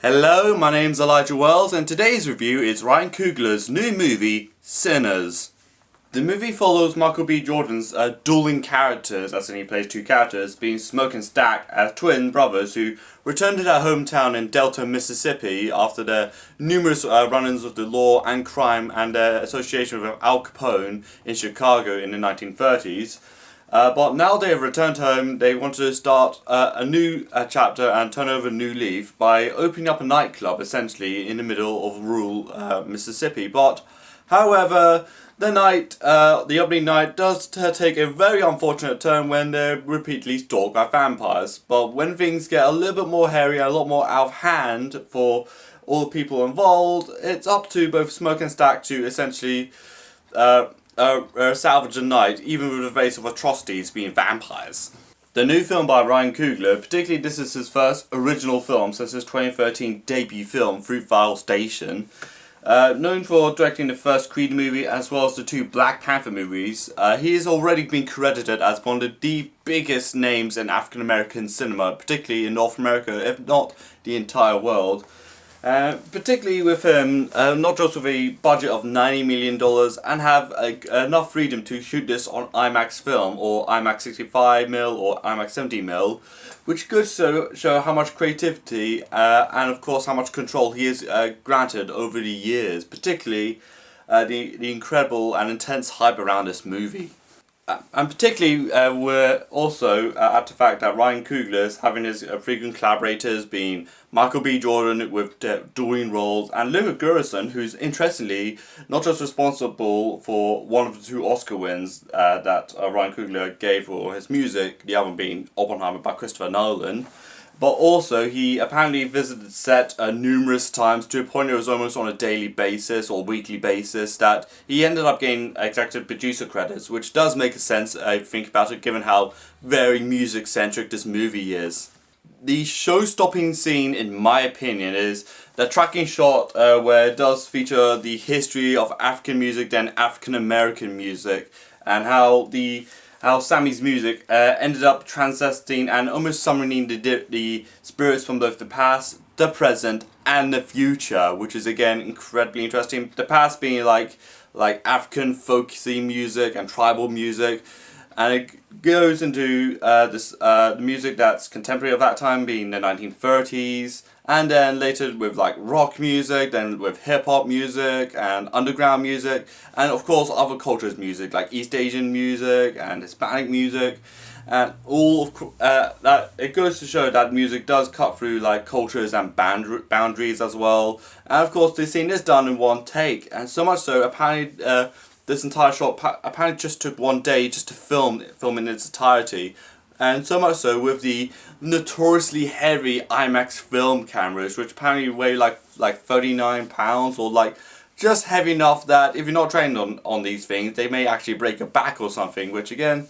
Hello, my name's Elijah Wells and today's review is Ryan Coogler's new movie, Sinners. The movie follows Michael B. Jordan's dueling characters, as in he plays two characters, being Smoke and Stack as twin brothers who return to their hometown in Delta, Mississippi after their numerous run-ins with the law and crime and their association with Al Capone in Chicago in the 1930s. But now they have returned home, they want to start a new chapter and turn over a new leaf by opening up a nightclub, essentially, in the middle of rural Mississippi. But, however, the opening night does take a very unfortunate turn when they're repeatedly stalked by vampires. But when things get a little bit more hairy and a lot more out of hand for all the people involved, it's up to both Smoke and Stack to essentially salvage the night, even with the face of atrocities being vampires. The new film by Ryan Coogler, particularly this is his first original film since his 2013 debut film, Fruitvale Station. Known for directing the first Creed movie as well as the two Black Panther movies, he has already been credited as one of the biggest names in African American cinema, particularly in North America, if not the entire world. Particularly with him, not just with a budget of $90 million and have enough freedom to shoot this on IMAX film or IMAX 65mm or IMAX 70mm, which could show how much creativity and of course how much control he has granted over the years, particularly the incredible and intense hype around this movie. And particularly, we're also at the fact that Ryan Coogler is having his frequent collaborators being Michael B. Jordan with dueling roles, and Ludwig Göransson, who's interestingly not just responsible for one of the two Oscar wins that Ryan Coogler gave for his music, the other being Oppenheimer by Christopher Nolan, but also he apparently visited the set numerous times to a point it was almost on a daily basis or weekly basis that he ended up getting executive producer credits, which does make sense if you think about it given how very music centric this movie is. The show-stopping scene, in my opinion, is the tracking shot where it does feature the history of African music, then African American music, and how Sammy's music ended up transcending and almost summoning the spirits from both the past, the present, and the future, which is again incredibly interesting. The past being like African folksy music and tribal music, and it goes into the music that's contemporary of that time, being the 1930s, and then later with like rock music, then with hip hop music and underground music, and of course other cultures' music like East Asian music and Hispanic music, and all of that. It goes to show that music does cut through like cultures and boundaries as well. And of course, the scene is done in one take, and so much so apparently this entire shot apparently just took one day just to film in its entirety. And so much so with the notoriously heavy IMAX film cameras, which apparently weigh like 39 pounds or like just heavy enough that if you're not trained on these things, they may actually break your back or something, which again,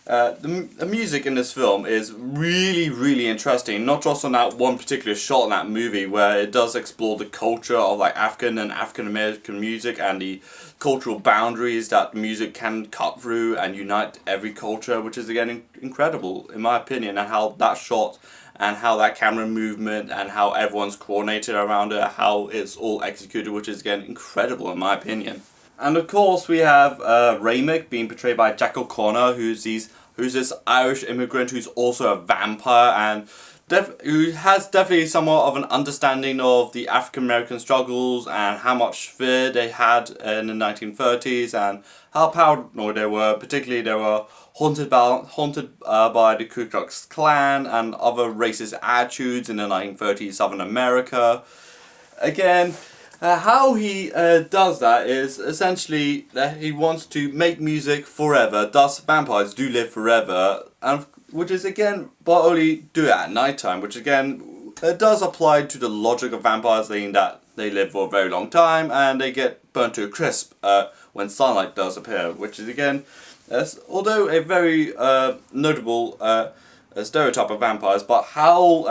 the music in this film is really, really interesting, not just on that one particular shot in that movie where it does explore the culture of like African and African American music and the cultural boundaries that music can cut through and unite every culture, which is again incredible in my opinion, and how that shot and how that camera movement and how everyone's coordinated around it, how it's all executed, which is again incredible in my opinion. And of course we have Ramek being portrayed by Jack O'Connor, who's this Irish immigrant who's also a vampire and who has definitely somewhat of an understanding of the African American struggles and how much fear they had in the 1930s and how paranoid they were. Particularly they were haunted by the Ku Klux Klan and other racist attitudes in the 1930s Southern America. Again, how he does that is essentially that he wants to make music forever, thus vampires do live forever, and which is again, but only do it at night time, which again, it does apply to the logic of vampires, saying that they live for a very long time and they get burnt to a crisp when sunlight does appear, which is again, although a very notable stereotype of vampires, but how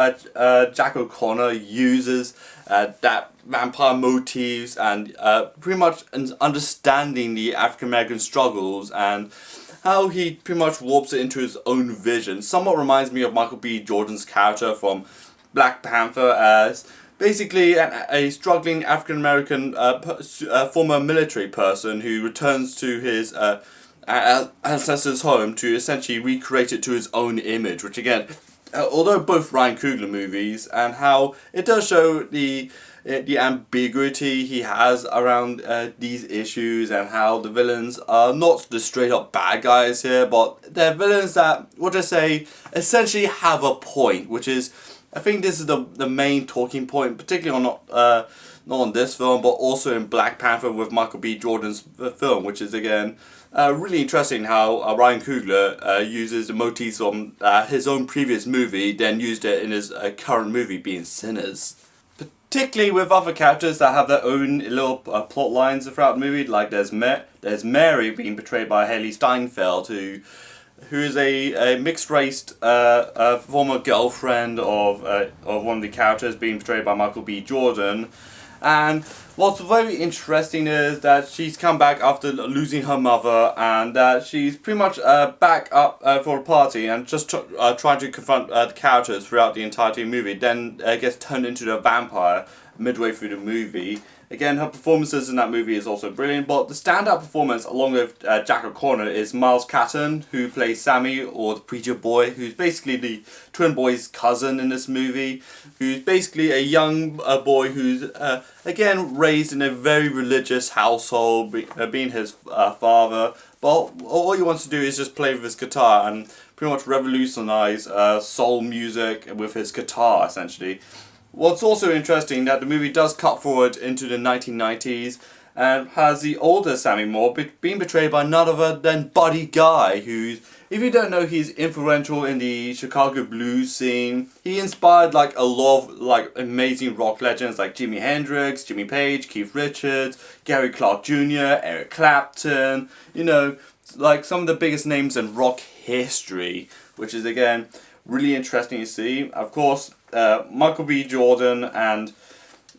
Jack O'Connor uses that vampire motifs and pretty much understanding the African American struggles and how he pretty much warps it into his own vision. Somewhat reminds me of Michael B. Jordan's character from Black Panther, as basically a struggling African American former military person who returns to his ancestors' home to essentially recreate it to his own image, which again, although both Ryan Coogler movies, and how it does show the ambiguity he has around these issues, and how the villains are not the straight up bad guys here, but they're villains that, what I say, essentially have a point, which is, I think this is the main talking point, particularly on not on this film, but also in Black Panther with Michael B. Jordan's film, which is again really interesting how Ryan Coogler uses the motifs from his own previous movie, then used it in his current movie, being Sinners. Particularly with other characters that have their own little plot lines throughout the movie, like there's Mary being portrayed by Haley Steinfeld, who is a mixed-raced former girlfriend of one of the characters, being portrayed by Michael B. Jordan. And what's very interesting is that she's come back after losing her mother, and that she's pretty much back up for a party and just trying to confront the characters throughout the entirety of the movie. Then gets turned into a vampire midway through the movie. Again, her performances in that movie is also brilliant, but the standout performance, along with Jack O'Connor, is Miles Catton, who plays Sammy, or the preacher boy, who's basically the twin boy's cousin in this movie, who's basically a young boy who's, again, raised in a very religious household, being his father, but all he wants to do is just play with his guitar and pretty much revolutionize soul music with his guitar, essentially. What's also interesting that the movie does cut forward into the 1990s and has the older Sammy Moore being portrayed by none other than Buddy Guy, who, if you don't know, he's influential in the Chicago blues scene. He inspired like a lot of amazing rock legends like Jimi Hendrix, Jimmy Page, Keith Richards, Gary Clark Jr., Eric Clapton, like some of the biggest names in rock history, which is again really interesting to see. Of course, Michael B. Jordan and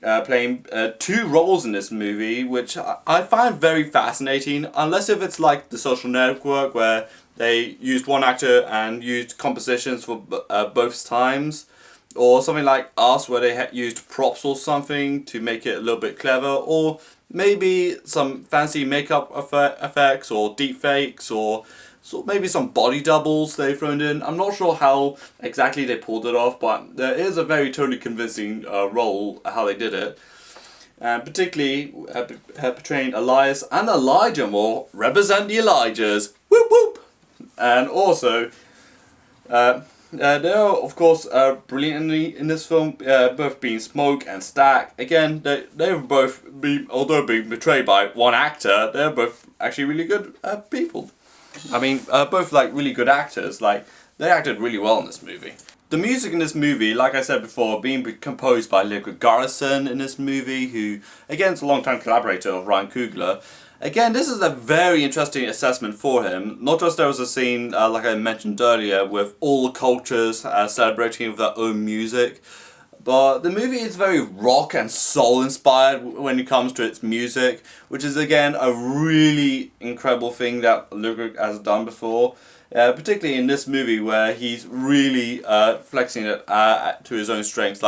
playing two roles in this movie, which I find very fascinating, unless if it's like The Social Network, where they used one actor and used compositions for both times, or something like Us, where they used props or something to make it a little bit clever, or maybe some fancy makeup effects or deep fakes, or maybe some body doubles they've thrown in. I'm not sure how exactly they pulled it off, but there is a very totally convincing role how they did it. And particularly portraying Elias and Elijah Moore, represent the Elijahs, whoop whoop! And also, they are of course brilliantly in this film, both being Smoke and Stack. Again, they were both, although being portrayed by one actor, they're both actually really good people. I mean, both like really good actors. Like, they acted really well in this movie. The music in this movie, like I said before, being composed by Ludwig Göransson in this movie, who again is a long-time collaborator of Ryan Coogler. Again, this is a very interesting assessment for him. Not just there was a scene, like I mentioned earlier, with all the cultures celebrating with their own music, but the movie is very rock and soul inspired when it comes to its music, which is again a really incredible thing that Ludwig has done before. Particularly in this movie where he's really flexing it to his own strengths.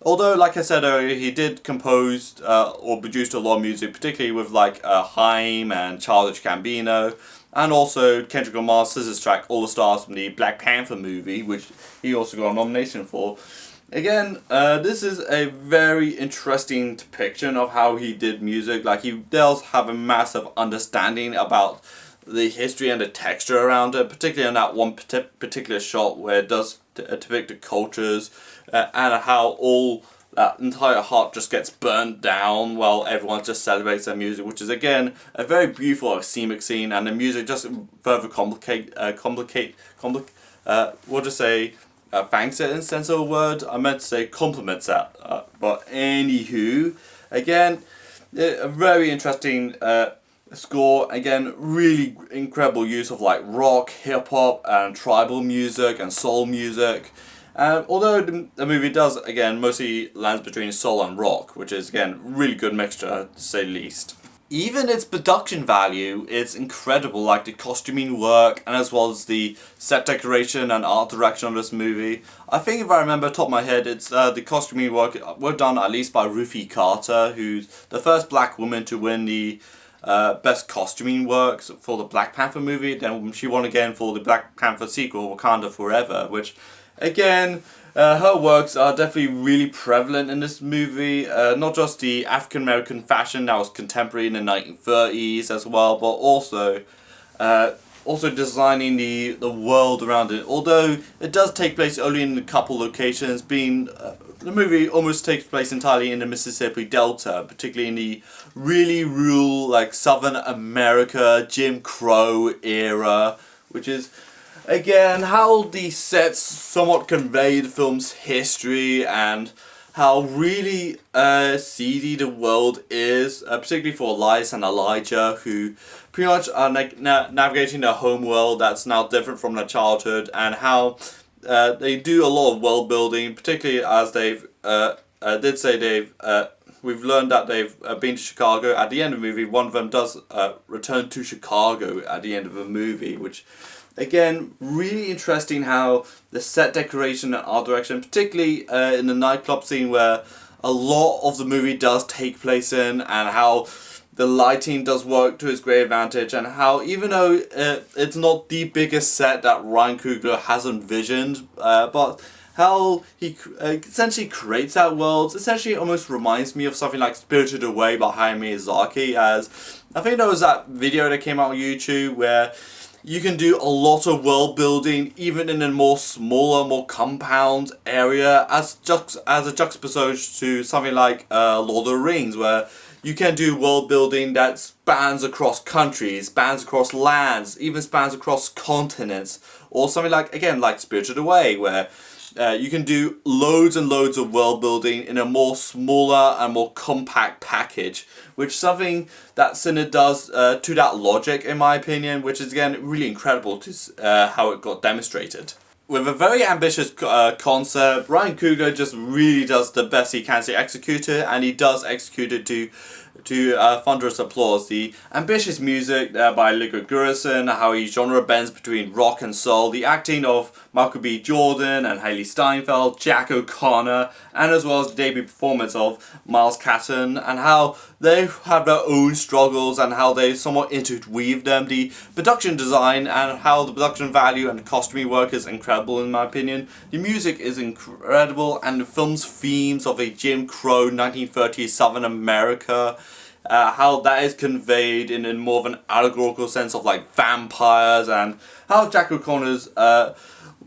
Although, like I said earlier, he did compose or produced a lot of music, particularly with Haim and Childish Gambino, and also Kendrick Lamar's Scissors track All the Stars from the Black Panther movie, which he also got a nomination for. Again, this is a very interesting depiction of how he did music. Like, he does have a massive understanding about the history and the texture around it, particularly in that one particular shot where it does depict the cultures and how all that entire heart just gets burnt down while everyone just celebrates their music, which is again a very beautiful scenic scene, and the music just further thanks it in sense of a word. I meant to say compliments that, but anywho, again, a very interesting score. Again, really incredible use of like rock, hip hop, and tribal music and soul music. Although the movie does again mostly lands between soul and rock, which is again really good mixture to say the least. even its production value is incredible, like the costuming work and as well as the set decoration and art direction of this movie. I think if I remember top of my head, it's the costuming work were done at least by Ruthie Carter, who's the first black woman to win the best costuming works for the Black Panther movie. Then she won again for the Black Panther sequel, Wakanda Forever, which again, her works are definitely really prevalent in this movie. Not just the African American fashion that was contemporary in the 1930s as well, but also designing the world around it. Although it does take place only in a couple locations, being the movie almost takes place entirely in the Mississippi Delta, particularly in the really rural, like Southern America, Jim Crow era, which is again how the sets somewhat convey the film's history and how really seedy the world is, particularly for Elias and Elijah, who pretty much are navigating their home world that's now different from their childhood, and how they do a lot of world building, particularly as they've did say we've learned that they've been to Chicago. At the end of the movie, one of them does return to Chicago at the end of the movie, which again, really interesting how the set decoration and art direction, particularly in the nightclub scene where a lot of the movie does take place in, and how the lighting does work to its great advantage, and how even though it's not the biggest set that Ryan Coogler has envisioned, but how he essentially creates that world essentially almost reminds me of something like Spirited Away by Hayao Miyazaki, as I think there was that video that came out on YouTube where you can do a lot of world building even in a more smaller, more compound area as a juxtaposition to something like Lord of the Rings, where you can do world building that spans across countries, spans across lands, even spans across continents, or something like, again, like Spirited Away, where you can do loads and loads of world building in a more smaller and more compact package, which is something that Sinners does to that logic, in my opinion, which is again really incredible to how it got demonstrated. With a very ambitious concept, Ryan Coogler just really does the best he can to execute it, and he does execute it to thunderous applause. The ambitious music by Ludwig Göransson, how he genre bends between rock and soul, the acting of Michael B. Jordan and Haley Steinfeld, Jack O'Connor, and as well as the debut performance of Miles Catton, and how they have their own struggles and how they somewhat interweave them. The production design and how the production value and the costuming work is incredible in my opinion. The music is incredible, and the film's themes of a Jim Crow 1930s Southern America, how that is conveyed in more of an allegorical sense of like vampires, and how Jack O'Connor's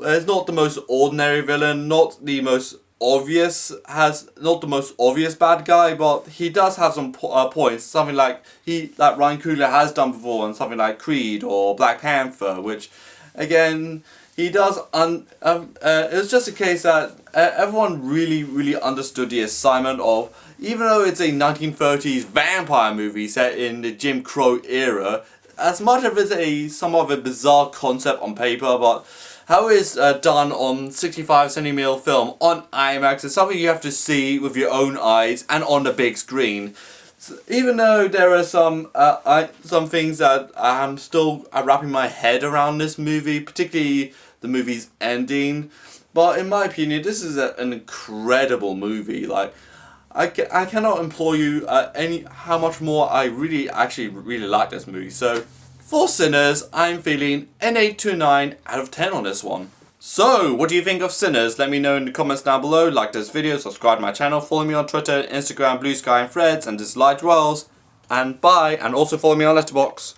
is not the most ordinary villain, not the most obvious bad guy, but he does have some points. Something like Ryan Coogler has done before in something like Creed or Black Panther, which again he does. It was just a case that everyone really understood the assignment of, even though it's a 1930s vampire movie set in the Jim Crow era, as much of it is somewhat of a bizarre concept on paper, but how it's done on 65cm film on IMAX is something you have to see with your own eyes and on the big screen. So even though there are some things that I'm still wrapping my head around this movie, particularly the movie's ending, but in my opinion, this is an incredible movie. Like, I cannot implore you how much more I really like this movie. So for Sinners, I'm feeling an 8 to 9 out of 10 on this one. So, what do you think of Sinners? Let me know in the comments down below. Like this video, subscribe to my channel, follow me on Twitter, Instagram, Blue Sky and Threads, and dislike Wells. And bye, and also follow me on Letterboxd.